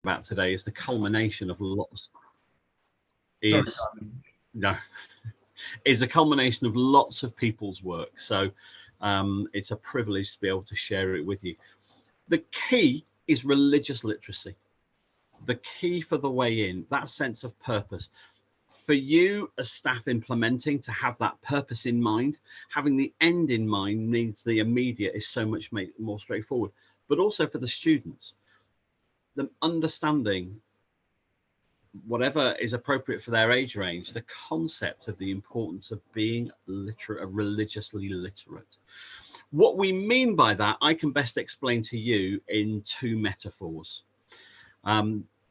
about today is the culmination of lots. Sorry, Is Simon. no, is the culmination of lots of people's work. So it's a privilege to be able to share it with you. The key is religious literacy. The key for the way in, that sense of purpose. For you as staff implementing to have that purpose in mind, having the end in mind means the immediate is so much more straightforward. But also for the students, them understanding whatever is appropriate for their age range, the concept of the importance of being literate, religiously literate. What we mean by that, I can best explain to you in two metaphors.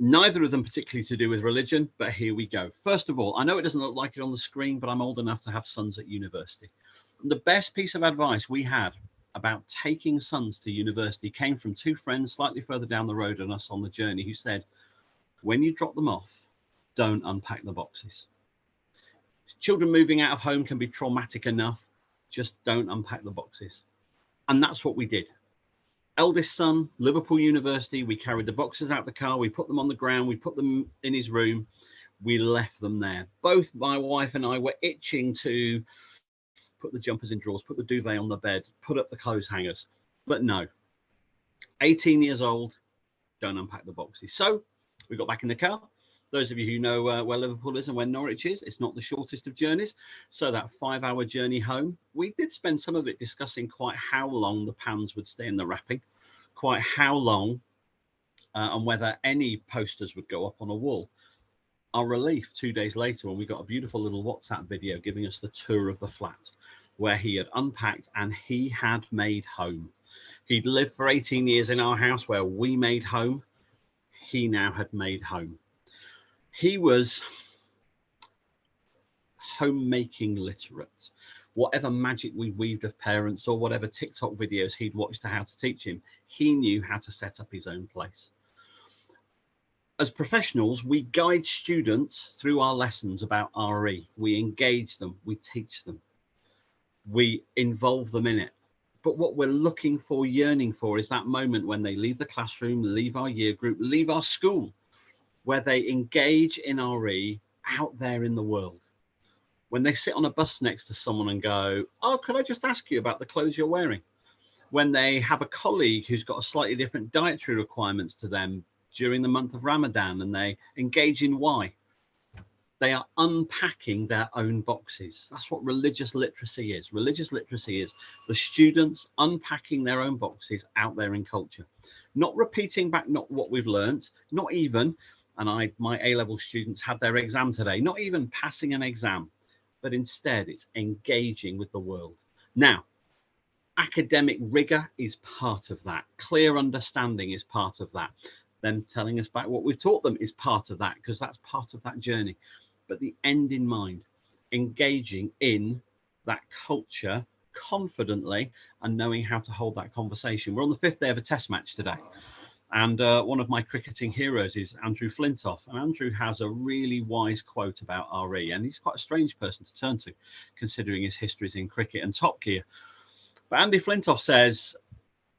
Neither of them particularly to do with religion, but here we go. First of all, I know it doesn't look like it on the screen, but I'm old enough to have sons at university. The best piece of advice we had about taking sons to university came from two friends slightly further down the road than us on the journey who said, when you drop them off, don't unpack the boxes. Children moving out of home can be traumatic enough. Just don't unpack the boxes. And that's what we did. Eldest son, Liverpool University, we carried the boxes out the car, we put them on the ground, we put them in his room, we left them there. Both my wife and I were itching to put the jumpers in drawers, put the duvet on the bed, put up the clothes hangers. But no, 18 years old, don't unpack the boxes. So we got back in the car. Those of you who know where Liverpool is and where Norwich is, it's not the shortest of journeys. So that 5-hour journey home, we did spend some of it discussing quite how long the pans would stay in the wrapping, quite how long, and whether any posters would go up on a wall. Our relief 2 days later when we got a beautiful little WhatsApp video giving us the tour of the flat where he had unpacked and he had made home. He'd lived for 18 years in our house where we made home. He now had made home. He was homemaking literate. Whatever magic we weaved of parents or whatever TikTok videos he'd watched to how to teach him, he knew how to set up his own place. As professionals, we guide students through our lessons about RE. We engage them, we teach them, we involve them in it. But what we're looking for, yearning for, is that moment when they leave the classroom, leave our year group, leave our school, where they engage in RE out there in the world. When they sit on a bus next to someone and go, oh, could I just ask you about the clothes you're wearing? When they have a colleague who's got a slightly different dietary requirements to them during the month of Ramadan and they engage in why. They are unpacking their own boxes. That's what religious literacy is. Religious literacy is the students unpacking their own boxes out there in culture. Not repeating back not what we've learned, not even, and my A-level students had their exam today, not even passing an exam, but instead it's engaging with the world. Now, academic rigor is part of that. Clear understanding is part of that. Them telling us back what we've taught them is part of that, because that's part of that journey. But the end in mind, engaging in that culture confidently and knowing how to hold that conversation. We're on the 5th day of a test match today. And one of my cricketing heroes is Andrew Flintoff. And Andrew has a really wise quote about RE. And he's quite a strange person to turn to, considering his histories in cricket and Top Gear. But Andy Flintoff says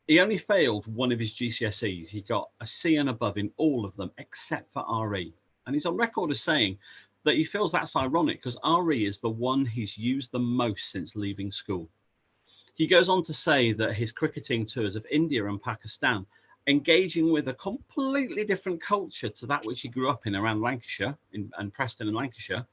he only failed one of his GCSEs. He got a C and above in all of them, except for RE. And he's on record as saying that he feels that's ironic because RE is the one he's used the most since leaving school. He goes on to say that his cricketing tours of India and Pakistan, engaging with a completely different culture to that which he grew up in around Lancashire and Preston and Lancashire,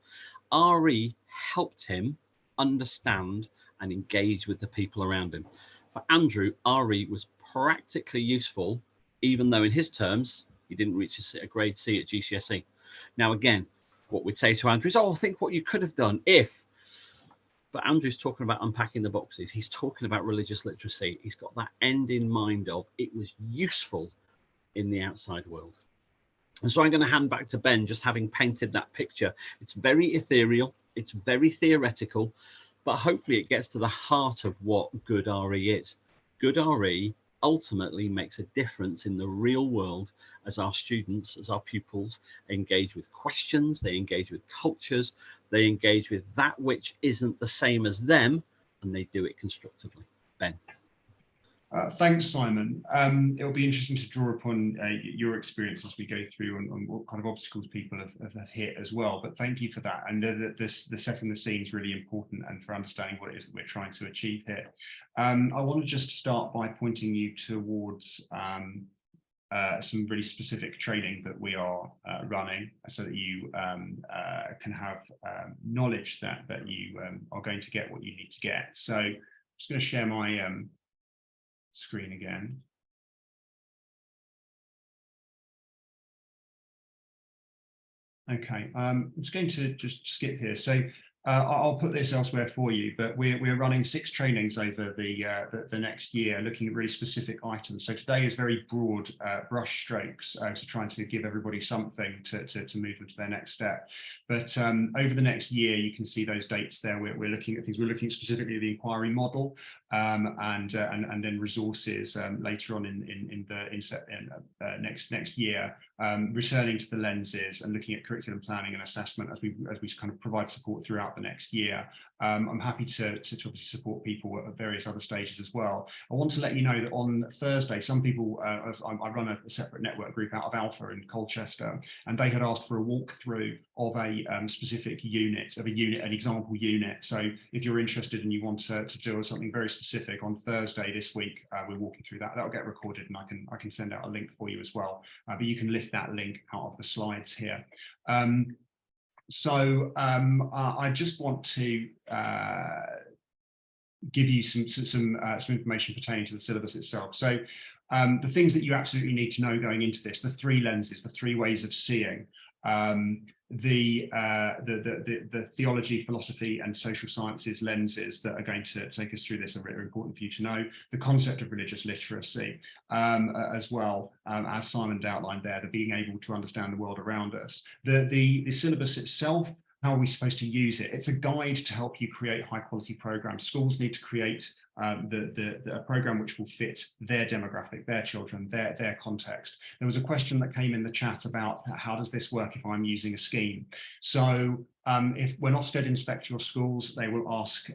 RE helped him understand and engage with the people around him. For Andrew, RE was practically useful, even though in his terms, he didn't reach a grade C at GCSE. Now, again, what we'd say to Andrew is, oh, think what you could have done if. But Andrew's talking about unpacking the boxes. He's talking about religious literacy. He's got that end in mind of it was useful in the outside world. And so I'm going to hand back to Ben, just having painted that picture. It's very ethereal. It's very theoretical, but hopefully it gets to the heart of what good RE is. Good RE ultimately makes a difference in the real world as our students, as our pupils engage with questions, they engage with cultures, they engage with that which isn't the same as them, and they do it constructively. Ben. Thanks, Simon. It'll be interesting to draw upon your experience as we go through and what kind of obstacles people have hit as well. But thank you for that. And the setting the scene is really important, and for understanding what it is that we're trying to achieve here. I want to just start by pointing you towards some really specific training that we are running, so that you can have knowledge that you are going to get what you need to get. So I'm just going to share my screen again. Okay, I'm just going to just skip here. So I'll put this elsewhere for you, but we're running 6 trainings over the next year, looking at really specific items. So today is very broad brush strokes, to trying to give everybody something to move them to their next step. But over the next year, you can see those dates there. We're looking at things. We're looking specifically at the inquiry model, and then resources later on in next year, returning to the lenses and looking at curriculum planning and assessment as we kind of provide support throughout the next year. I'm happy to obviously support people at various other stages as well. I want to let you know that on Thursday, some people, I run a separate network group out of Alpha in Colchester, and they had asked for a walkthrough of a specific unit, an example unit. So if you're interested and you want to do something very specific on Thursday this week, we're walking through that. That'll get recorded, and I can send out a link for you as well. But you can lift that link out of the slides here. I just want to give you some information pertaining to the syllabus itself. So the things that you absolutely need to know going into this, the 3 lenses, the 3 ways of seeing, the theology, philosophy, and social sciences lenses that are going to take us through this are very important for you to know. The concept of religious literacy as well, as Simon outlined there, the being able to understand the world around us. The syllabus itself, how are we supposed to use it? It's a guide to help you create high quality programs. Schools need to create a program which will fit their demographic, their children, their context. There was a question that came in the chat about how does this work if I'm using a scheme? So if when Ofsted inspect your schools, they will ask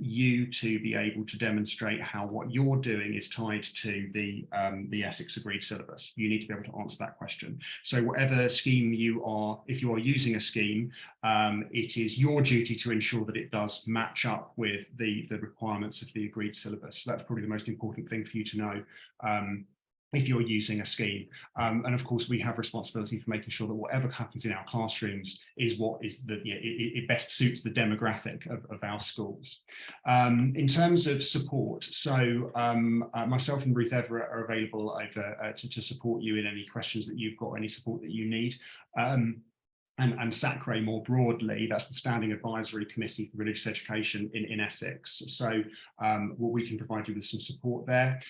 you to be able to demonstrate how what you're doing is tied to the Essex agreed syllabus. You need to be able to answer that question. So whatever scheme you are, if you are using a scheme, it is your duty to ensure that it does match up with the requirements of the agreed syllabus. So that's probably the most important thing for you to know if you're using a scheme. And of course, we have responsibility for making sure that whatever happens in our classrooms is what is it best suits the demographic of our schools. In terms of support, so myself and Ruth Everett are available over to support you in any questions that you've got, any support that you need. And SAC RE more broadly, that's the Standing Advisory Committee for Religious Education in Essex. So we can provide you with some support there.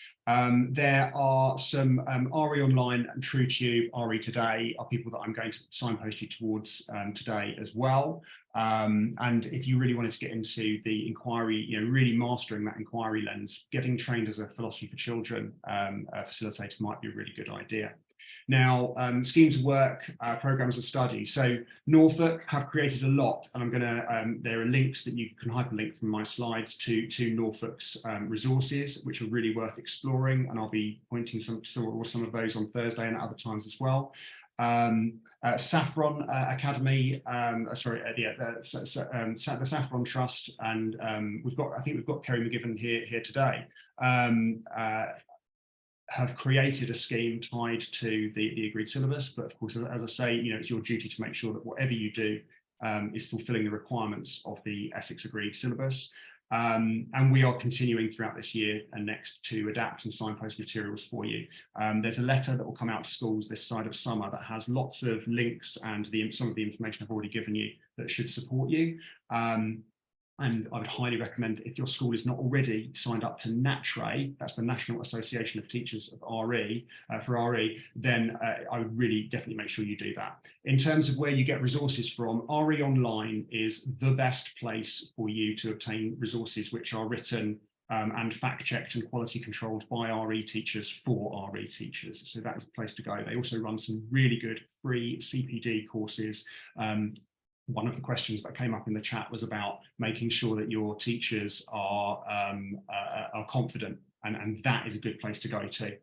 There are some RE Online and True to You, RE Today are people that I'm going to signpost you towards today as well. And if you really wanted to get into the inquiry, really mastering that inquiry lens, getting trained as a philosophy for children facilitator might be a really good idea. Now, schemes of work, programs of study. So Norfolk have created a lot, and I'm going to, there are links that you can hyperlink from my slides to Norfolk's resources, which are really worth exploring, and I'll be pointing some of those on Thursday and at other times as well. Saffron Academy, the Saffron Trust, and I think we've got Kerry McGivern here today. Have created a scheme tied to the agreed syllabus, but of course, as I say, it's your duty to make sure that whatever you do is fulfilling the requirements of the Essex agreed syllabus. And we are continuing throughout this year and next to adapt and signpost materials for you. There's a letter that will come out to schools this side of summer that has lots of links and some of the information I've already given you that should support you. And I would highly recommend, if your school is not already signed up to NATRE, that's the National Association of Teachers of RE, for RE, then I would really definitely make sure you do that. In terms of where you get resources from, RE Online is the best place for you to obtain resources which are written and fact-checked and quality controlled by RE teachers for RE teachers. So that is the place to go. They also run some really good free CPD courses. One of the questions that came up in the chat was about making sure that your teachers are confident and that is a good place to go to.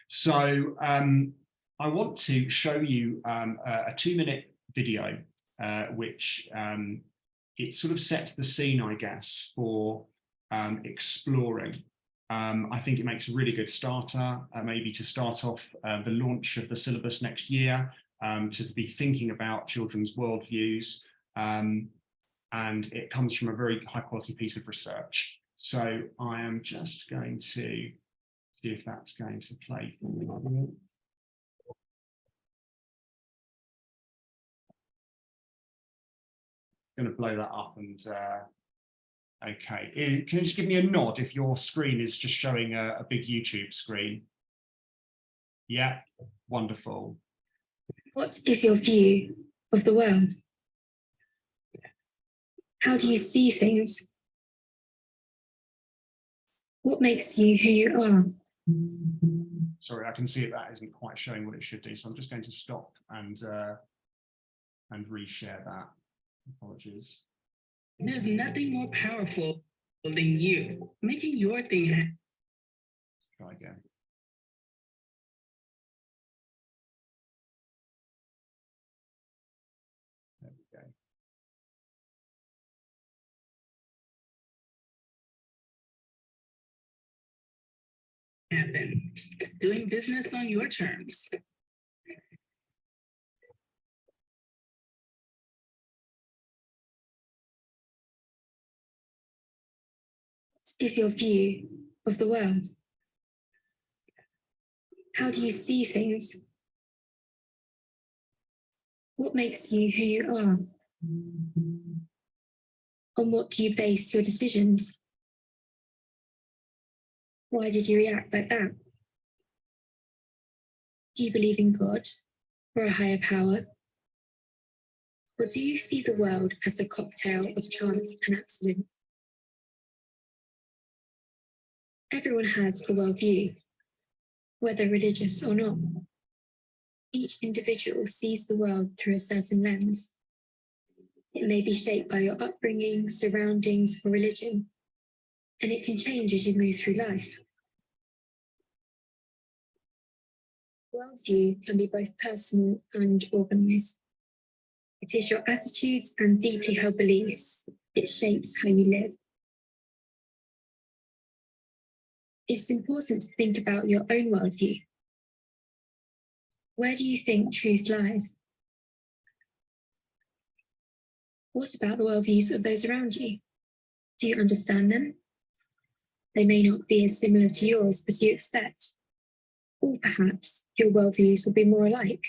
So I want to show you a 2-minute video, which it sort of sets the scene, I guess, for exploring. I think it makes a really good starter, maybe to start off the launch of the syllabus next year, to be thinking about children's worldviews, and it comes from a very high quality piece of research. So I am just going to see if that's going to play for me. I'm going to blow that up and okay. Can you just give me a nod if your screen is just showing a big YouTube screen? Yeah, wonderful. What is your view of the world? How do you see things? What makes you who you are? Sorry, I can see that isn't quite showing what it should do, so I'm just going to stop and reshare that. Apologies. There's nothing more powerful than you making your thing happen. Let's try again. There we go. Happen. Doing business on your terms. What is your view of the world? How do you see things? What makes you who you are? On what do you base your decisions? Why did you react like that? Do you believe in God or a higher power? Or do you see the world as a cocktail of chance and accident? Everyone has a worldview, whether religious or not. Each individual sees the world through a certain lens. It may be shaped by your upbringing, surroundings, or religion, and it can change as you move through life. Worldview can be both personal and organised. It is your attitudes and deeply held beliefs. It shapes how you live. It's important to think about your own worldview. Where do you think truth lies? What about the worldviews of those around you? Do you understand them? They may not be as similar to yours as you expect. Or perhaps your worldviews will be more alike.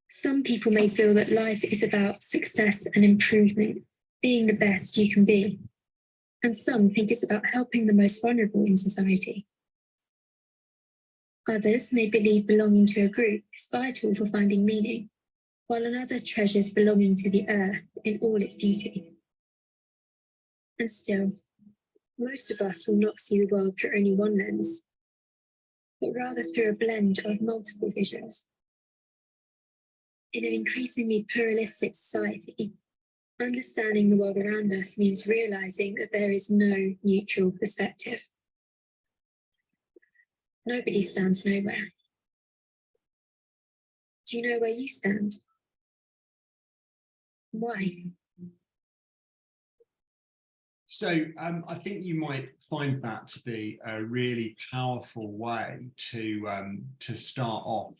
Some people may feel that life is about success and improvement, being the best you can be. And some think it's about helping the most vulnerable in society. Others may believe belonging to a group is vital for finding meaning, while another treasures belonging to the earth in all its beauty. And still, most of us will not see the world through only one lens, but rather through a blend of multiple visions. In an increasingly pluralistic society, understanding the world around us means realizing that there is no neutral perspective. Nobody stands nowhere. Do you know where you stand? Why? So I think you might find that to be a really powerful way to start off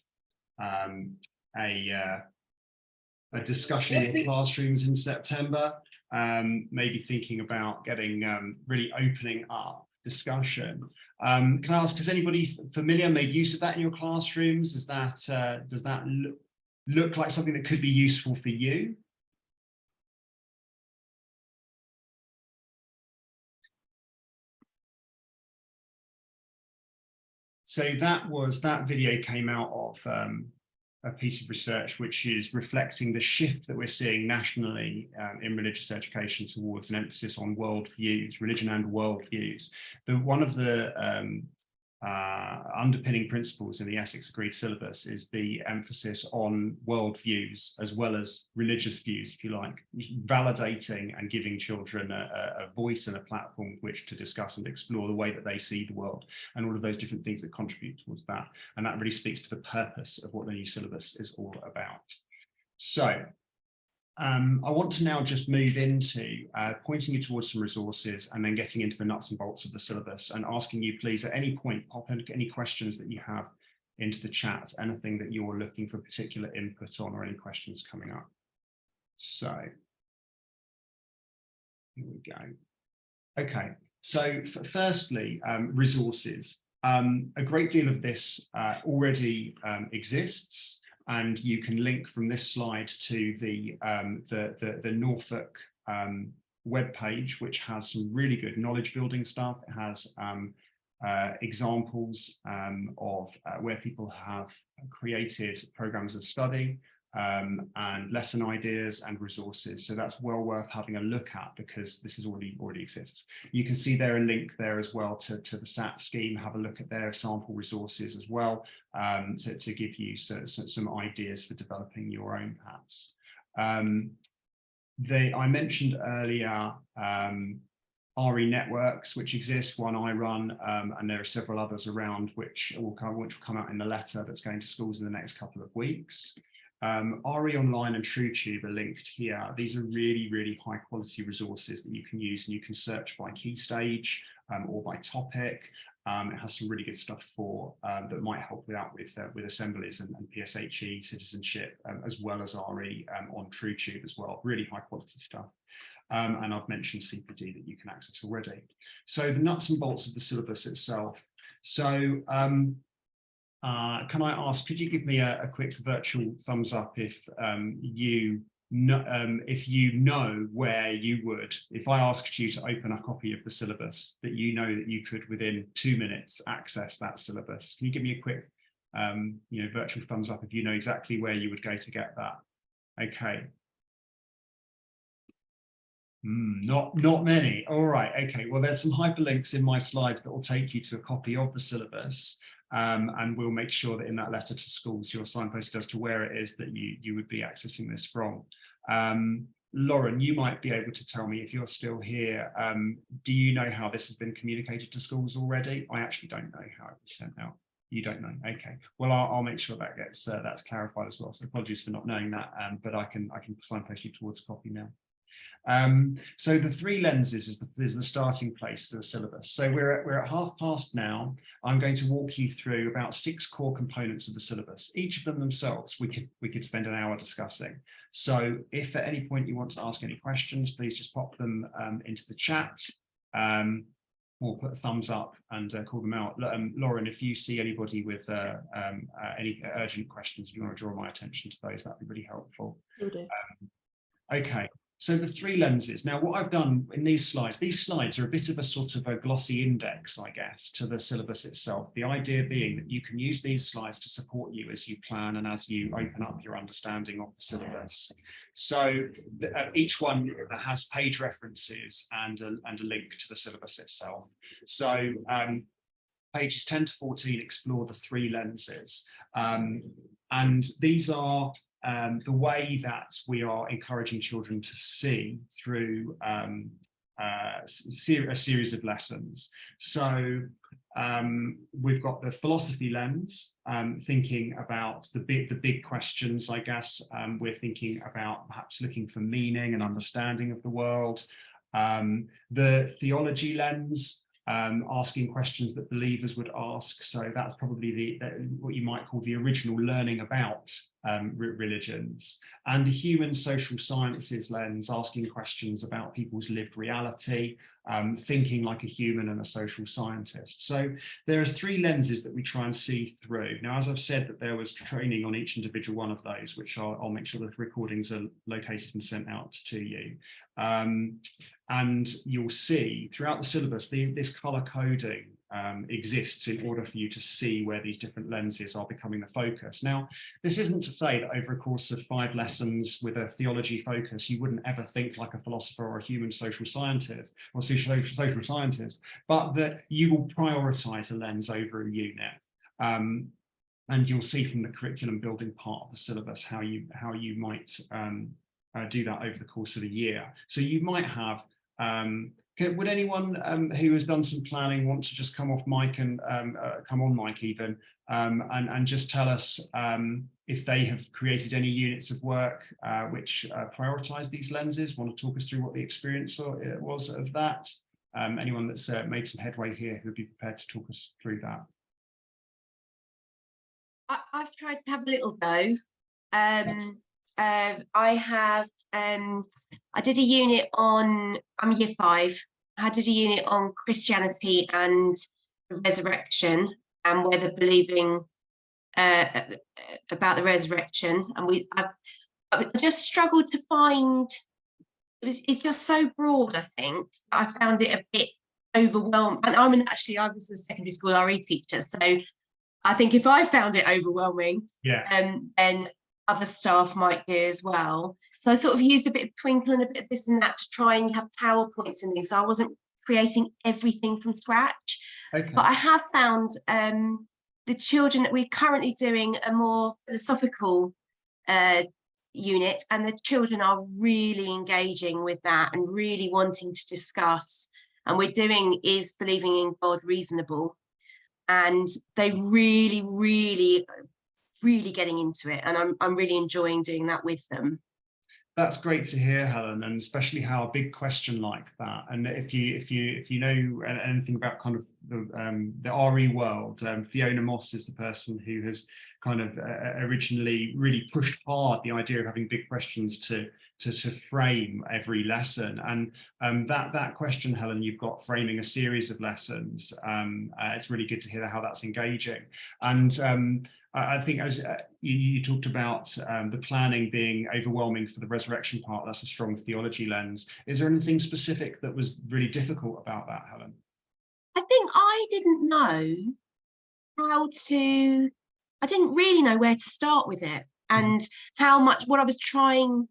a discussion in classrooms in September, maybe thinking about getting really opening up discussion. Can I ask, has anybody familiar made use of that in your classrooms? Does that look like something that could be useful for you? So that video came out of a piece of research which is reflecting the shift that we're seeing nationally in religious education towards an emphasis on worldviews, religion and worldviews. One of the underpinning principles in the Essex Agreed syllabus is the emphasis on worldviews as well as religious views, if you like, validating and giving children a voice and a platform with which to discuss and explore the way that they see the world and all of those different things that contribute towards that. And that really speaks to the purpose of what the new syllabus is all about. So I want to now just move into pointing you towards some resources and then getting into the nuts and bolts of the syllabus and asking you, please, at any point, pop in any questions that you have into the chat, anything that you're looking for particular input on or any questions coming up. So here we go. Okay, so firstly, resources. A great deal of this already exists. And you can link from this slide to the Norfolk webpage, which has some really good knowledge building stuff. It has examples of where people have created programs of study and lesson ideas and resources. So that's well worth having a look at because this is already exists. You can see there a link there as well to the SAT scheme. Have a look at their sample resources as well to give you some ideas for developing your own perhaps. I mentioned earlier RE networks, which exist, one I run, and there are several others around which will come out in the letter that's going to schools in the next couple of weeks. RE Online and TrueTube are linked here. These are really, really high quality resources that you can use, and you can search by key stage or by topic. It has some really good stuff for that might help you out with assemblies and PSHE citizenship, as well as RE on TrueTube as well. Really high quality stuff. And I've mentioned CPD that you can access already. So the nuts and bolts of the syllabus itself. So can I ask, could you give me a quick virtual thumbs up if you know where you would, if I asked you to open a copy of the syllabus, that you know that you could within 2 minutes access that syllabus? Can you give me a quick virtual thumbs up if you know exactly where you would go to get that? Okay. Not many. All right. Okay. Well, there's some hyperlinks in my slides that will take you to a copy of the syllabus. And we'll make sure that in that letter to schools, you're signposted as to where it is that you would be accessing this from. Lauren, you might be able to tell me if you're still here. Do you know how this has been communicated to schools already? I actually don't know how it was sent out. You don't know. Okay. Well, I'll make sure that gets that's clarified as well. So apologies for not knowing that, but I can signpost you towards a copy now. So the three lenses is the starting place for the syllabus. So we're at past now. I'm going to walk you through about 6 core components of the syllabus. Each of them themselves we could spend an hour discussing. So if at any point you want to ask any questions, please just pop them into the chat or put a thumbs up and call them out. Lauren, if you see anybody with any urgent questions, if you want to draw my attention to those, that'd be really helpful. Will do. Okay. So the 3 lenses. Now, what I've done in these slides are a bit of a sort of a glossy index, I guess, to the syllabus itself. The idea being that you can use these slides to support you as you plan and as you open up your understanding of the syllabus. So each one has page references and a link to the syllabus itself. So pages 10 to 14 explore the 3 lenses. And these are the way that we are encouraging children to see through a series of lessons. So we've got the philosophy lens, thinking about the big questions, I guess. We're thinking about perhaps looking for meaning and understanding of the world. The theology lens, asking questions that believers would ask. So that's probably what you might call the original learning about religions. And the human social sciences lens, asking questions about people's lived reality, thinking like a human and a social scientist. So there are 3 lenses that we try and see through. Now, as I've said, that there was training on each individual one of those, which I'll make sure that the recordings are located and sent out to you. And you'll see throughout the syllabus, this color coding exists in order for you to see where these different lenses are becoming the focus. Now, this isn't to say that over a course of 5 lessons with a theology focus, you wouldn't ever think like a philosopher or a human social scientist or social scientist, but that you will prioritize a lens over a unit. And you'll see from the curriculum building part of the syllabus how you might do that over the course of the year. So you might have, would anyone who has done some planning want to just come off mic and come on mic even, and just tell us if they have created any units of work which prioritize these lenses? Want to talk us through what the experience was of that? Anyone that's made some headway here who would be prepared to talk us through that? I've tried to have a little go. I did a unit on, I'm year 5, I did a unit on Christianity and resurrection and whether believing about the resurrection. And I just struggled to find, it's just so broad, I think. I found it a bit overwhelming. And I was a secondary school RE teacher, so I think if I found it overwhelming, then other staff might do as well. So I sort of used a bit of twinkle and a bit of this and that to try and have PowerPoints and things. So I wasn't creating everything from scratch. Okay. But I have found the children that we're currently doing a more philosophical unit, and the children are really engaging with that and really wanting to discuss. And we're doing Is Believing in God Reasonable? And they really, really, really getting into it, and I'm really enjoying doing that with them. That's great to hear, Helen, and especially how a big question like that. And if you know anything about kind of the RE world, Fiona Moss is the person who has kind of originally really pushed hard the idea of having big questions to frame every lesson. And that question, Helen, you've got framing a series of lessons. It's really good to hear how that's engaging. And I think as you talked about the planning being overwhelming for the resurrection part, that's a strong theology lens. Is there anything specific that was really difficult about that, Helen? I think I didn't know I didn't really know where to start with it, and what I was trying.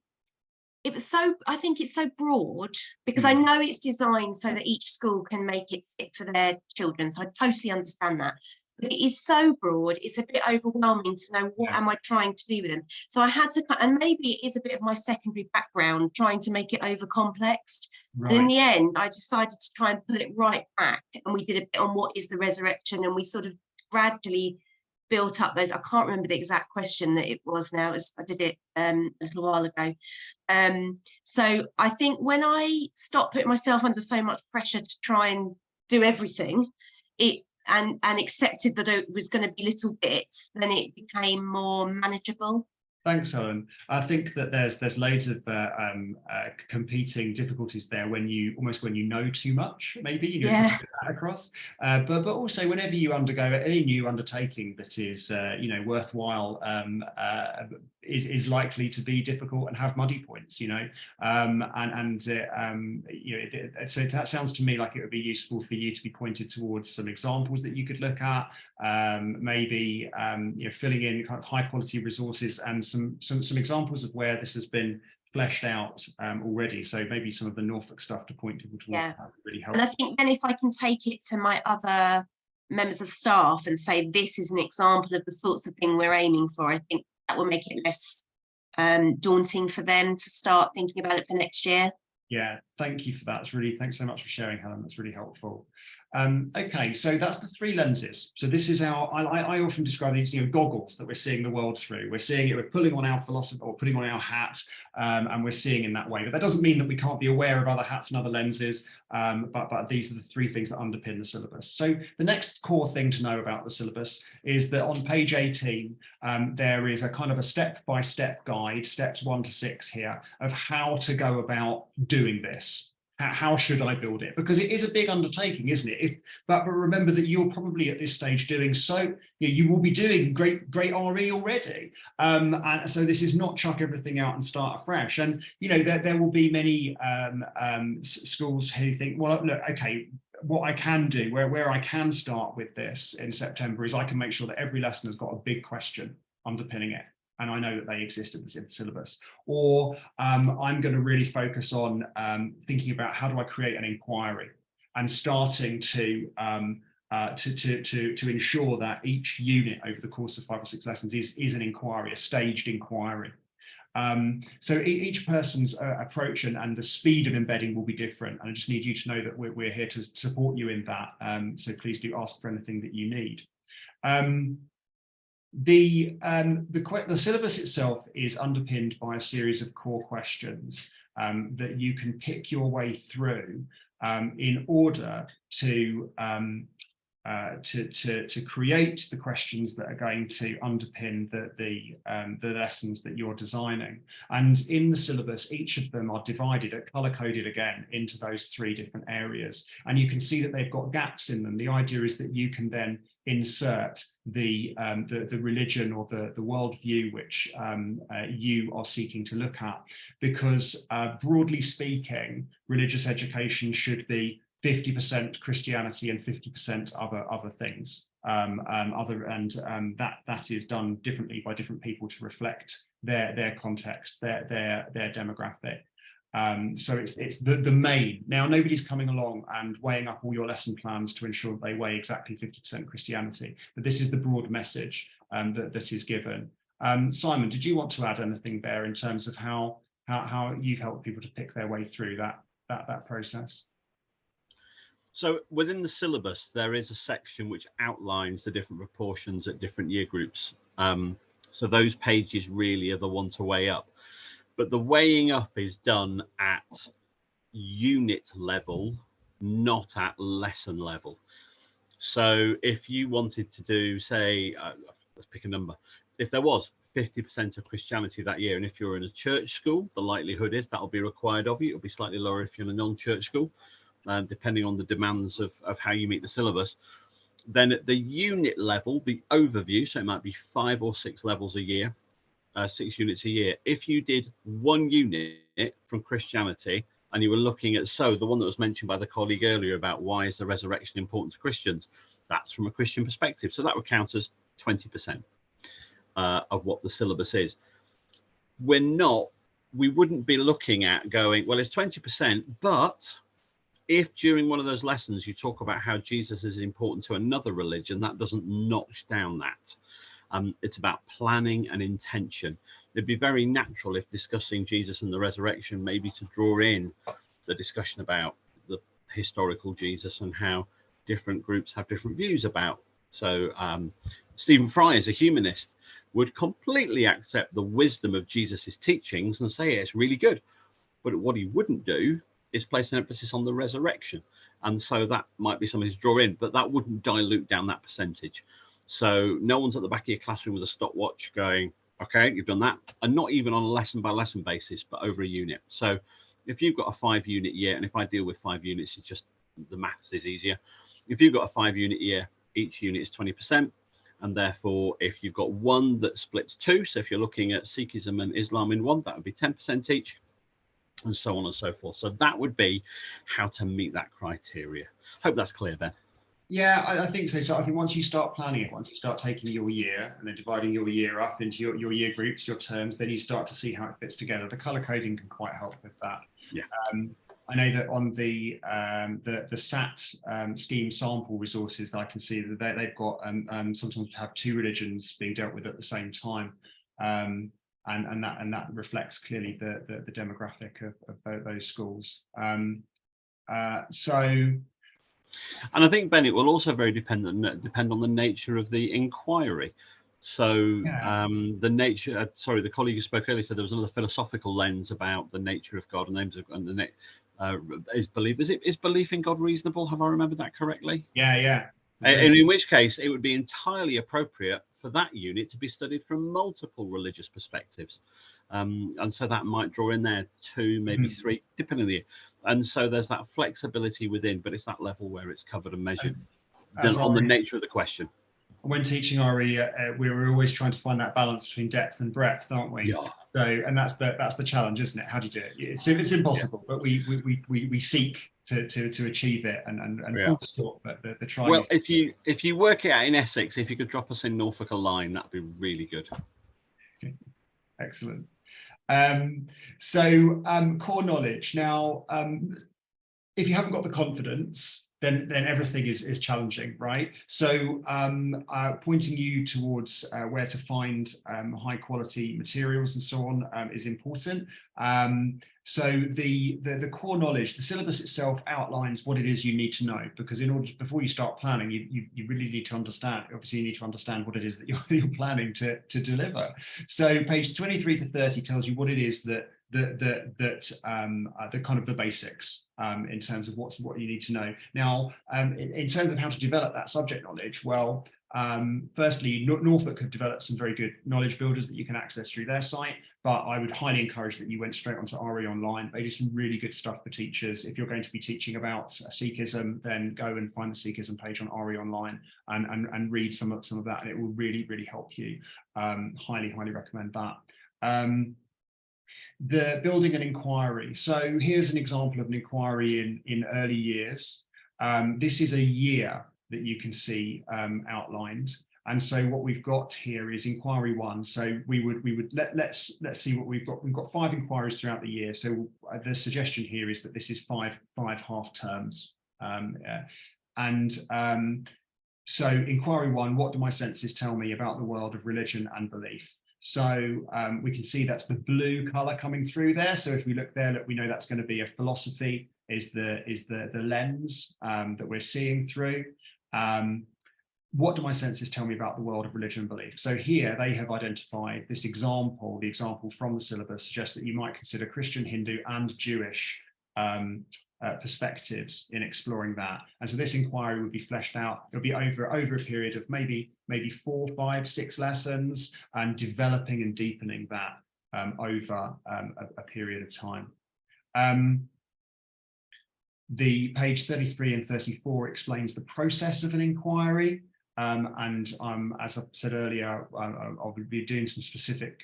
It was I think it's so broad, because I know it's designed so that each school can make it fit for their children. So I totally understand that. But it is so broad, it's a bit overwhelming to know what am I trying to do with them. So I had to, and maybe it is a bit of my secondary background, trying to make it over complexed. Right. And in the end, I decided to try and pull it right back. And we did a bit on what is the resurrection, and we sort of gradually built up those. I can't remember the exact question that it was now. I did it a little while ago. So I think when I stopped putting myself under so much pressure to try and do everything, and accepted that it was going to be little bits, then it became more manageable. Thanks, Helen. I think that there's loads of competing difficulties there when you know too much, maybe you know, to put that across. But also whenever you undergo any new undertaking that is worthwhile, is likely to be difficult and have muddy points, so that sounds to me like it would be useful for you to be pointed towards some examples that you could look at, maybe filling in kind of high quality resources and some examples of where this has been fleshed out already. So maybe some of the Norfolk stuff to point people towards that would really help. And I think then if I can take it to my other members of staff and say this is an example of the sorts of thing we're aiming for, I think that will make it less daunting for them to start thinking about it for next year. Yeah, thank you for that. Thanks so much for sharing, Helen. That's really helpful. Okay, so that's the 3 lenses. So this is our, I often describe these, goggles that we're seeing the world through. We're seeing it, we're pulling on our philosophy or putting on our hat, and we're seeing in that way. But that doesn't mean that we can't be aware of other hats and other lenses, but these are the 3 things that underpin the syllabus. So the next core thing to know about the syllabus is that on page 18, there is a kind of a step-by-step guide, steps 1 to 6 here, of how to go about doing this. How should I build it? Because it is a big undertaking, isn't it? But remember that you're probably at this stage doing you will be doing great RE already. And so this is not chuck everything out and start afresh. And, there will be many schools who think, well, look, okay, what I can do, where I can start with this in September, is I can make sure that every lesson has got a big question underpinning it, and I know that they exist in the syllabus. Or I'm going to really focus on thinking about how do I create an inquiry, and starting to ensure that each unit over the course of 5 or 6 lessons is an inquiry, a staged inquiry. So each person's approach and the speed of embedding will be different, and I just need you to know that we're here to support you in that. So please do ask for anything that you need. The syllabus itself is underpinned by a series of core questions that you can pick your way through in order to create the questions that are going to underpin the lessons that you're designing. And in the syllabus, each of them are divided, color-coded again, into those 3 different areas. And you can see that they've got gaps in them. The idea is that you can then insert the religion or the worldview which you are seeking to look at, because broadly speaking, religious education should be 50% Christianity and 50% other things. That is done differently by different people to reflect their context, their demographic. So it's the main. Now, nobody's coming along and weighing up all your lesson plans to ensure that they weigh exactly 50% Christianity, but this is the broad message that is given. Simon, did you want to add anything there in terms of how you've helped people to pick their way through that process? So within the syllabus, there is a section which outlines the different proportions at different year groups. So those pages really are the one to weigh up. But the weighing up is done at unit level, not at lesson level. So if you wanted to do, say, let's pick a number. If there was 50% of Christianity that year, and if you're in a church school, the likelihood is that will be required of you. It'll be slightly lower if you're in a non-church school. Depending on the demands of how you meet the syllabus. Then at the unit level, the overview, so it might be 5 or 6 levels a year, 6 units a year. If you did 1 unit from Christianity, and you were looking at, so the one that was mentioned by the colleague earlier about why is the resurrection important to Christians, that's from a Christian perspective. So that would count as 20% of what the syllabus is. We wouldn't be looking at going, well, it's 20%, but if during one of those lessons you talk about how Jesus is important to another religion, that doesn't notch down that. It's about planning and intention. It'd be very natural if discussing Jesus and the resurrection, maybe to draw in the discussion about the historical Jesus and how different groups have different views about. So Stephen Fry, as a humanist, would completely accept the wisdom of Jesus's teachings and say it's really good. But what he wouldn't do is place an emphasis on the resurrection. And so that might be something to draw in, but that wouldn't dilute down that percentage. So no one's at the back of your classroom with a stopwatch going, okay, you've done that. And not even on a lesson by lesson basis, but over a unit. So if you've got a 5 unit year, and if I deal with 5 units, it's just the maths is easier. If you've got a 5 unit year, each unit is 20%. And therefore, if you've got one that splits 2, so if you're looking at Sikhism and Islam in one, that would be 10% each, and so on and so forth. So that would be how to meet that criteria. Hope that's clear, Ben. Yeah, I think so. So I think once you start planning it, once you start taking your year and then dividing your year up into your year groups, your terms, then you start to see how it fits together. The color coding can quite help with that. Yeah. I know that on the SAT scheme sample resources, I can see that they've got sometimes have 2 religions being dealt with at the same time. And that reflects clearly the demographic of those schools. And I think, Ben, it will also very depend on the nature of the inquiry. So yeah. The nature, sorry, the colleague who spoke earlier said there was another philosophical lens about the nature of God and names of, and the is belief in God reasonable? Have I remembered that correctly? Yeah. And in which case it would be entirely appropriate for that unit to be studied from multiple religious perspectives. And so that might draw in there 2, maybe 3, depending on the year. And so there's that flexibility within, but it's that level where it's covered and measured on the nature of the question. When teaching RE, we were always trying to find that balance between depth and breadth, aren't we? Yeah. So, and that's the challenge, isn't it? How do you do it? It's impossible, but we seek to achieve it, and full stop. But the trying. Well, if you work it out in Essex, if you could drop us in Norfolk a line, that'd be really good. Okay. Excellent. So core knowledge. Now, if you haven't got the confidence, then everything is challenging, right? So pointing you towards where to find high quality materials and so on is important. So the core knowledge, the syllabus itself outlines what it is you need to know, because before you start planning, you really need to understand. Obviously, you need to understand what it is that you're planning to deliver. So page 23 to 30 tells you what it is that the kind of the basics in terms of what you need to know. Now, in terms of how to develop that subject knowledge, well, firstly, Norfolk have developed some very good knowledge builders that you can access through their site, but I would highly encourage that you went straight onto RE Online. They do some really good stuff for teachers. If you're going to be teaching about Sikhism, then go and find the Sikhism page on RE Online and read some of that, and it will really, really help you. Highly recommend that. The building an inquiry. So here's an example of an inquiry in early years. This is a year that you can see outlined. And so what we've got here is inquiry 1. So let's see what we've got. We've got 5 inquiries throughout the year. So the suggestion here is that this is five half terms. So inquiry 1, what do my senses tell me about the world of religion and belief? So we can see that's the blue color coming through there. So if we look there, look, we know that's going to be a philosophy is the lens that we're seeing through. What do my senses tell me about the world of religion and belief? So here they have identified this example. The example from the syllabus suggests that you might consider Christian, Hindu and Jewish perspectives in exploring that. And so this inquiry would be fleshed out. It'll be over a period of maybe 4, 5, 6 lessons, and developing and deepening that over a period of time. The page 33 and 34 explains the process of an inquiry. As I said earlier, I'll be doing some specific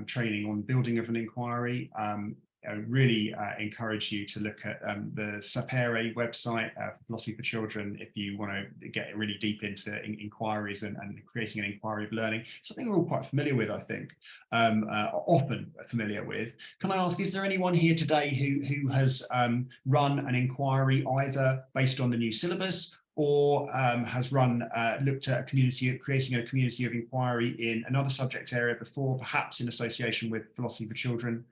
training on building of an inquiry. I really encourage you to look at the Sapere website for Philosophy for Children if you want to get really deep into inquiries and creating an inquiry of learning. Something we're all quite familiar with, I think, often familiar with. Can I ask, is there anyone here today who has run an inquiry either based on the new syllabus or has looked at creating a community of inquiry in another subject area before, perhaps in association with Philosophy for Children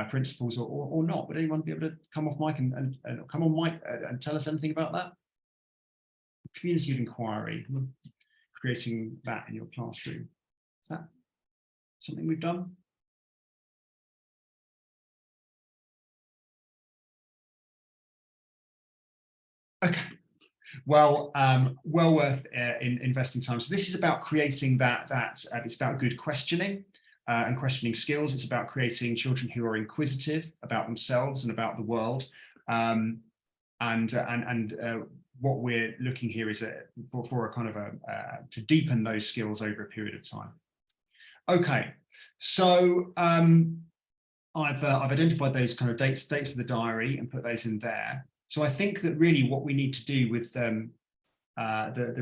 principles or not? Would anyone be able to come off mic and come on mic and tell us anything about that? Community of inquiry, creating that in your classroom. Is that something we've done? Okay. Well, well worth investing time. So this is about creating that it's about good questioning and questioning skills. It's about creating children who are inquisitive about themselves and about the world. What we're looking here is for a kind of to deepen those skills over a period of time. Okay, so I've identified those kind of dates for the diary and put those in there. So I think that really what we need to do with the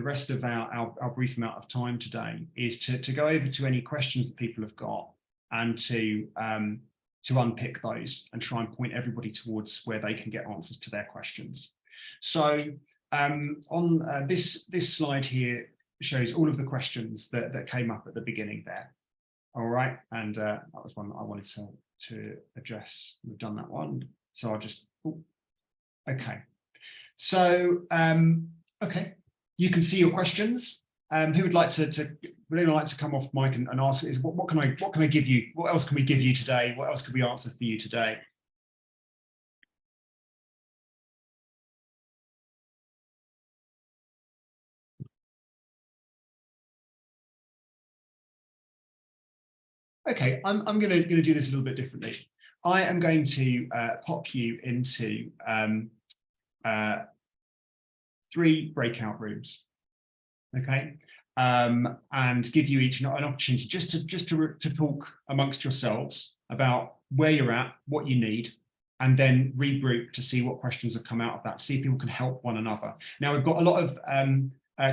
rest of our brief amount of time today is to go over to any questions that people have got and to unpick those and try and point everybody towards where they can get answers to their questions. So on this slide here shows all of the questions that came up at the beginning there. All right, and that was one I wanted to address. We've done that one, so I'll just. Okay, so okay, you can see your questions. Who would like to come off mic and ask? Is what can I give you? What else can we give you today? What else can we answer for you today? Okay, I'm going to do this a little bit differently. I am going to pop you into 3 breakout rooms, okay, and give you each an opportunity just to talk amongst yourselves about where you're at, what you need, and then regroup to see what questions have come out of that, see if people can help one another. Now, we've got a lot of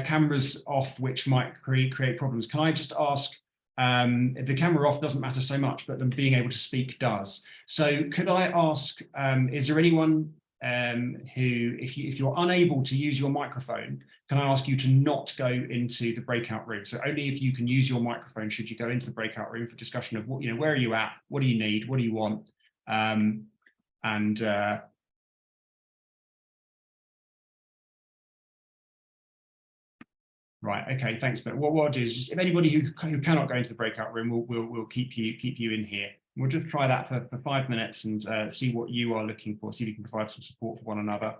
cameras off, which might create problems. Can I just ask, the camera off doesn't matter so much, but them being able to speak does. So could I ask, is there anyone who, if you're unable to use your microphone, can I ask you to not go into the breakout room? So only if you can use your microphone should you go into the breakout room for discussion of what, where are you at, what do you need, what do you want, right, okay, thanks. But what I'll do is just, if anybody who cannot go into the breakout room, we'll keep you in here. We'll just try that for 5 minutes and see what you are looking for, see if you can provide some support for one another.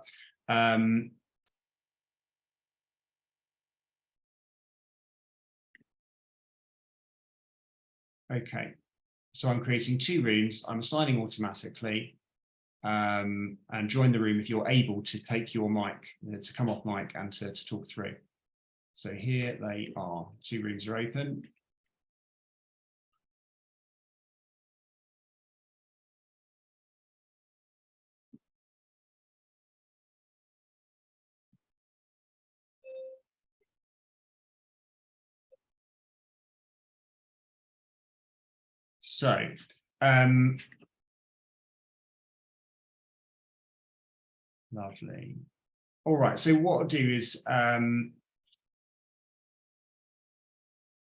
Okay, so I'm creating 2 rooms. I'm assigning automatically, and join the room if you're able to take your mic, to come off mic and to talk through. So here they are, 2 rooms are open. So, lovely. All right, so what I'll do is,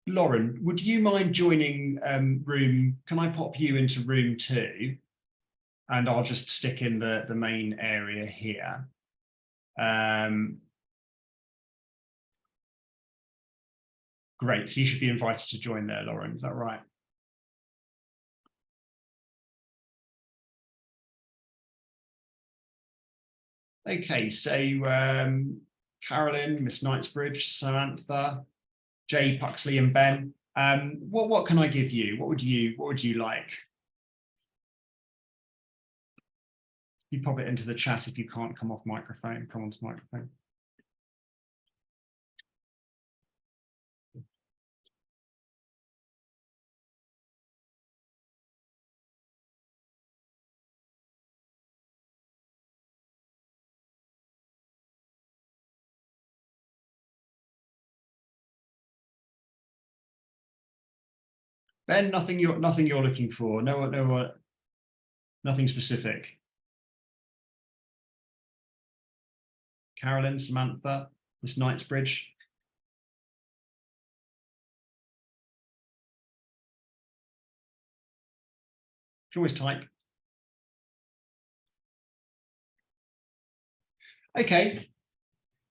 Lauren, would you mind joining room? Can I pop you into room 2? And I'll just stick in the main area here. Great, so you should be invited to join there, Lauren, is that right? Okay, so Carolyn, Miss Knightsbridge, Samantha, Jay, Puxley, and Ben. What can I give you? What would you like? You pop it into the chat if you can't come off microphone. Come onto microphone. Ben, nothing you're looking for. No, nothing specific. Carolyn, Samantha, Miss Knightsbridge. You can always type. Okay.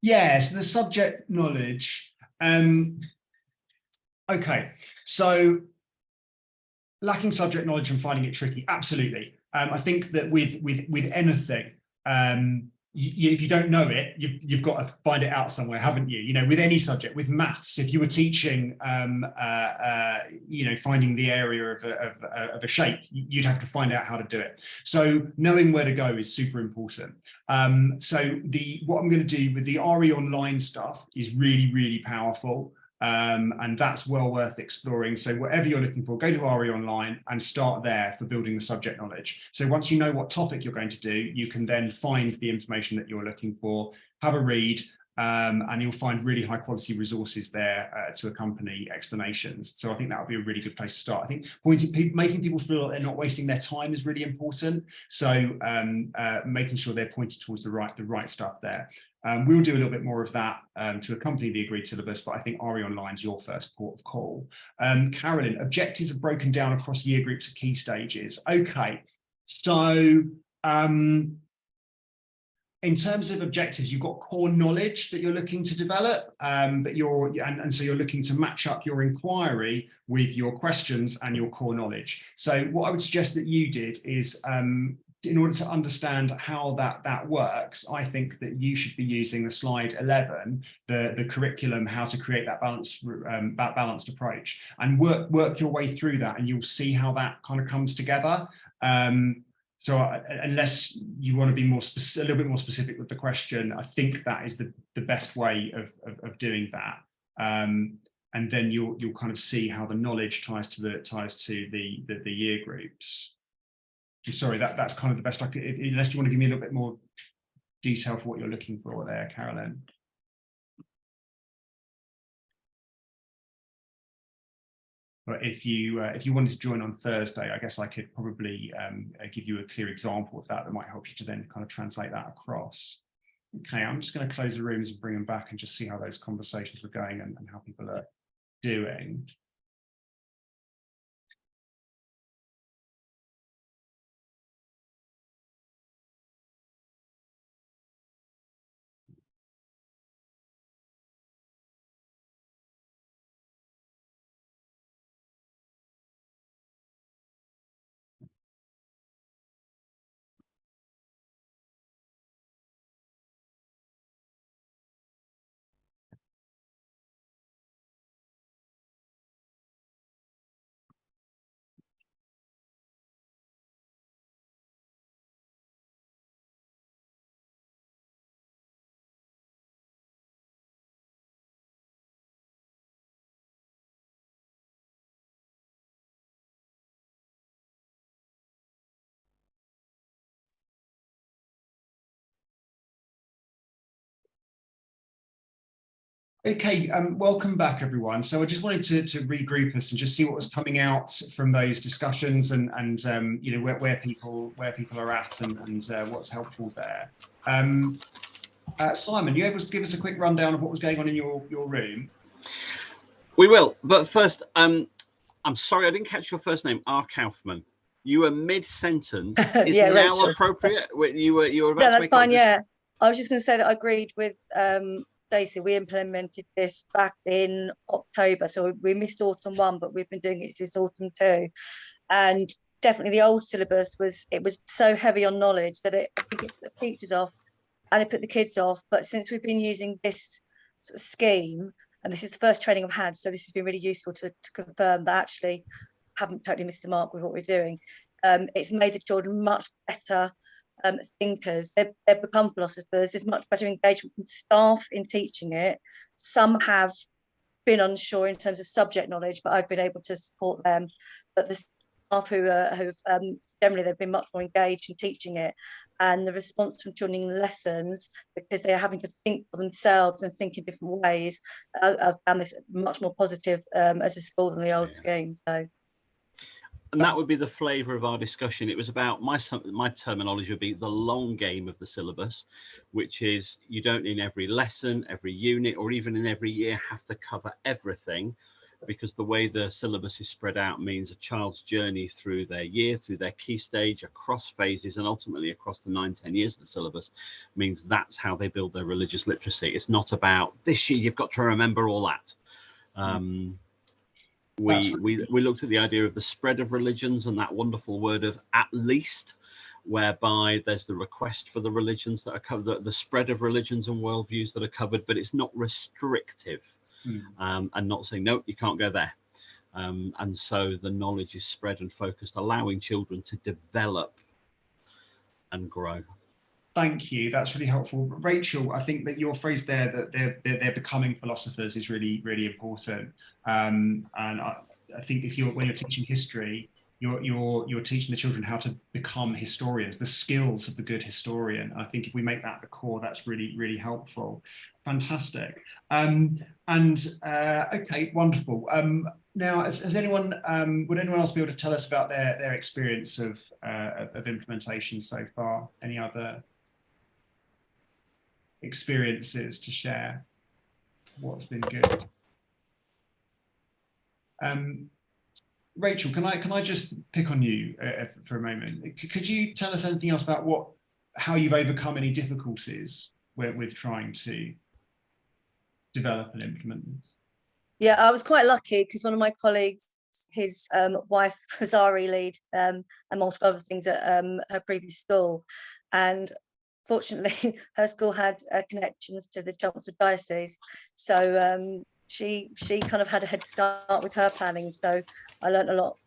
Yeah, so the subject knowledge. Okay, so lacking subject knowledge and finding it tricky, absolutely. I think that with anything, if you don't know it, you've got to find it out somewhere, haven't you? With any subject, with maths, if you were teaching, finding the area of a shape, you'd have to find out how to do it. So knowing where to go is super important. So what I'm going to do with the RE Online stuff is really, really powerful. And that's well worth exploring. So whatever you're looking for, go to RE Online and start there for building the subject knowledge. So once you know what topic you're going to do, you can then find the information that you're looking for, have a read, and you'll find really high quality resources there to accompany explanations. So I think that would be a really good place to start. I think making people feel like they're not wasting their time is really important. So making sure they're pointed towards the right stuff there. We'll do a little bit more of that to accompany the agreed syllabus, but I think RE Online is your first port of call. Carolyn, objectives are broken down across year groups of key stages. Okay, so in terms of objectives, you've got core knowledge that you're looking to develop, but so you're looking to match up your inquiry with your questions and your core knowledge. So what I would suggest that you did is, in order to understand how that works, I think that you should be using the slide 11, the curriculum, how to create that balanced approach, and work your way through that, and you'll see how that kind of comes together. So unless you want to be a little bit more specific with the question, I think that is the best way of doing that. And then you'll kind of see how the knowledge ties to the year groups. I'm sorry, that's kind of the best I could, unless you want to give me a little bit more detail for what you're looking for there, Carolyn. But if you wanted to join on Thursday, I guess I could probably give you a clear example of that might help you to then kind of translate that across. Okay, I'm just going to close the rooms and bring them back and just see how those conversations were going and how people are doing. Okay, welcome back, everyone. So I just wanted to regroup us and just see what was coming out from those discussions and you know, where people are at and what's helpful there. Simon, you able to give us a quick rundown of what was going on in your room? We will, but first, I'm sorry I didn't catch your first name. R. Kaufman. You were mid-sentence. Is Yeah, now Rachel. Appropriate? You were about No, to that's make fine. up Yeah, I was just going to say that I agreed with Stacey. We implemented this back in October, so we missed autumn 1, but we've been doing it since autumn 2. And definitely the old syllabus was so heavy on knowledge that it put the teachers off and it put the kids off. But since we've been using this sort of scheme, and this is the first training I've had, so this has been really useful to confirm that actually haven't totally missed the mark with what we're doing. It's made the children much better thinkers. They've become philosophers. There's much better engagement from staff in teaching it. Some have been unsure in terms of subject knowledge, but I've been able to support them. But the staff who've generally they've been much more engaged in teaching it, and the response from children in lessons, because they are having to think for themselves and think in different ways, I've found this much more positive as a school than the old scheme. So. And that would be the flavour of our discussion. It was about my terminology would be the long game of the syllabus, which is you don't in every lesson, every unit, or even in every year have to cover everything, because the way the syllabus is spread out means a child's journey through their year, through their key stage, across phases, and ultimately across the 9-10 years of the syllabus means that's how they build their religious literacy. It's not about this year you've got to remember all that. We looked at the idea of the spread of religions and that wonderful word of at least, whereby there's the request for the religions that are covered, the spread of religions and worldviews that are covered, but it's not restrictive and not saying, no, you can't go there. And so the knowledge is spread and focused, allowing children to develop and grow. Thank you. That's really helpful. Rachel, I think that your phrase there, that they're becoming philosophers, is really, really important. And I think when you're teaching history, you're teaching the children how to become historians, the skills of the good historian. I think if we make that the core, that's really, really helpful. Fantastic. Okay, wonderful. Now, has anyone, would anyone else be able to tell us about their experience of implementation so far? Any other experiences to share? What's been good? Rachel, can I just pick on you for a moment? Could you tell us anything else about how you've overcome any difficulties with trying to develop and implement this? Yeah, I was quite lucky because one of my colleagues, his wife was RE lead and multiple other things at her previous school, and fortunately her school had connections to the Chelmsford diocese, so she kind of had a head start with her planning. So I learned a lot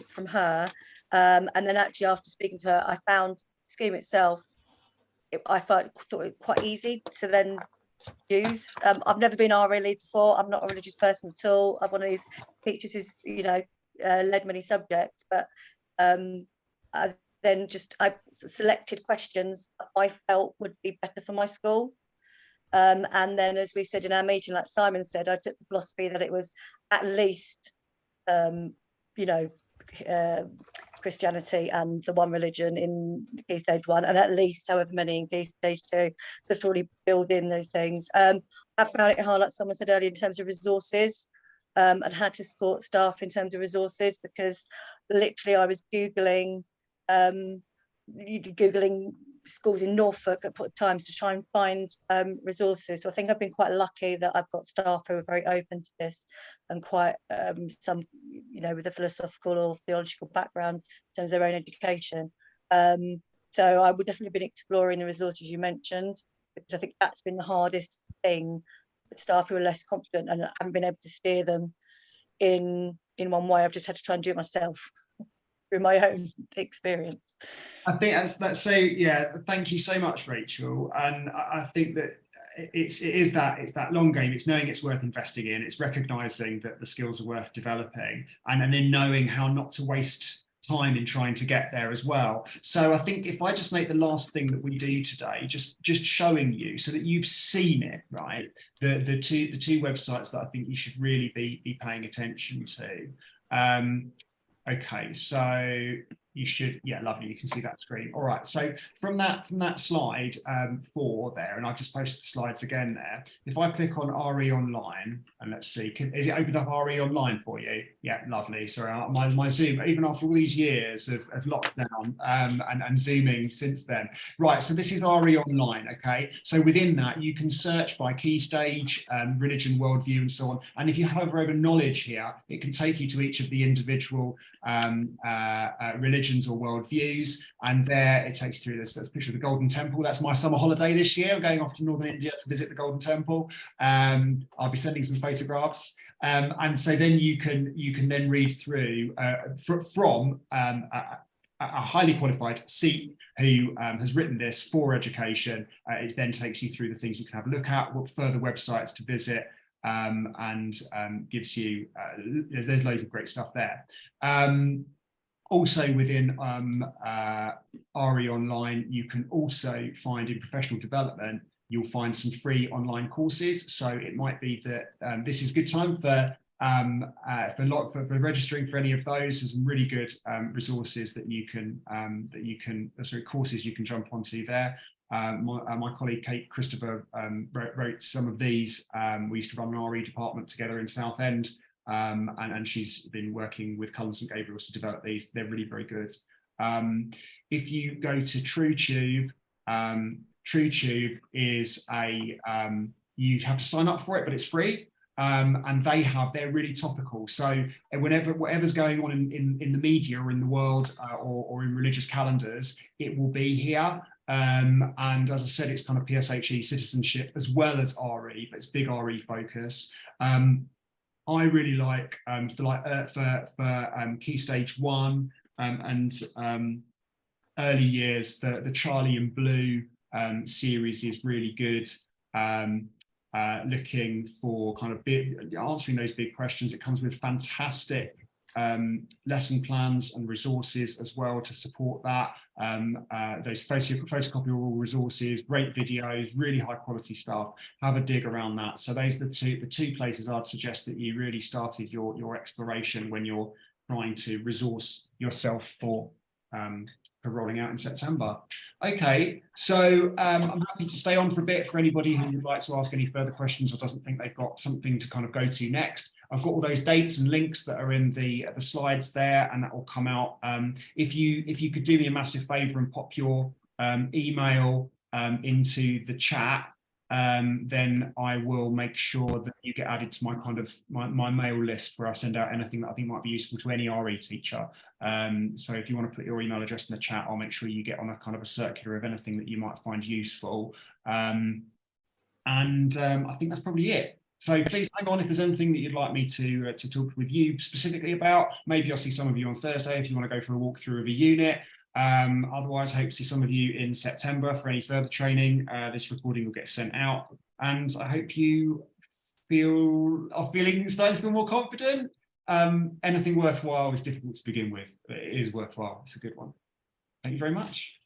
from her, and then actually after speaking to her, I found the scheme itself, I thought it quite easy to then use. I've never been RE lead before. I'm not a religious person at all. I'm one of these teachers who's led many subjects, but then I selected questions that I felt would be better for my school. And then, as we said in our meeting, like Simon said, I took the philosophy that it was at least, Christianity and the one religion in Key Stage 1, and at least however many in Key Stage 2. So to really build in those things. I found it hard, like someone said earlier, in terms of resources, and how to support staff in terms of resources, because literally I was Googling schools in Norfolk at times to try and find resources. So I think I've been quite lucky that I've got staff who are very open to this, and quite some, with a philosophical or theological background in terms of their own education. So I would definitely have been exploring the resources you mentioned, because I think that's been the hardest thing with staff who are less confident and I haven't been able to steer them in one way. I've just had to try and do it myself through my own experience. I think that's so, yeah, thank you so much, Rachel. And I think that it's that long game. It's knowing it's worth investing in. It's recognizing that the skills are worth developing, and then knowing how not to waste time in trying to get there as well. So I think if I just make the last thing that we do today, just showing you so that you've seen it, right? The two websites that I think you should really be paying attention to. Okay, so you should, yeah, lovely. You can see that screen. All right, so from that slide 4 there, and I've just posted the slides again there. If I click on RE Online, and let's see, is it opened up RE Online for you? Yeah, lovely. Sorry, my Zoom, even after all these years of lockdown and Zooming since then. Right, so this is RE Online, okay? So within that, you can search by key stage, religion, worldview, and so on. And if you hover over knowledge here, it can take you to each of the individual religions or worldviews, and there it takes you through this. That's a picture of the Golden Temple. That's my summer holiday this year. I'm going off to northern India to visit the Golden Temple. I'll be sending some photographs, and so then you can then read through from a highly qualified Sikh who has written this for education. It then takes you through the things you can have a look at, what further websites to visit, and gives you, there's loads of great stuff there. Also within RE Online, you can also find in professional development, you'll find some free online courses. So it might be that this is a good time for registering for any of those. There's some really good resources that you can courses you can jump onto there. My colleague Kate Christopher wrote some of these. We used to run an RE department together in Southend, and she's been working with Cullen St Gabriel's to develop these. They're really very good. If you go to TrueTube, TrueTube is you have to sign up for it, but it's free. And they're really topical. So whatever's going on in the media or in the world or in religious calendars, it will be here. And as I said, it's kind of PSHE citizenship as well as RE, but it's big RE focus. I really like for Key Stage 1 and early years, the Charlie and Blue series is really good. Looking for kind of answering those big questions. It comes with fantastic lesson plans and resources as well to support that. Those photocopiable resources, great videos, really high quality stuff. Have a dig around that. So those are the two places I'd suggest that you really started your exploration when you're trying to resource yourself for rolling out in September. Okay, so I'm happy to stay on for a bit for anybody who would like to ask any further questions or doesn't think they've got something to kind of go to next. I've got all those dates and links that are in the slides there, and that will come out. If you could do me a massive favour and pop your email into the chat, then I will make sure that you get added to my mail list where I send out anything that I think might be useful to any RE teacher. So if you want to put your email address in the chat, I'll make sure you get on a kind of a circular of anything that you might find useful. And I think that's probably it. So please hang on if there's anything that you'd like me to talk with you specifically about. Maybe I'll see some of you on Thursday if you want to go for a walkthrough of a unit. Otherwise, I hope to see some of you in September for any further training. This recording will get sent out, and I hope you starting to feel more confident. Anything worthwhile is difficult to begin with, but it is worthwhile. It's a good one. Thank you very much.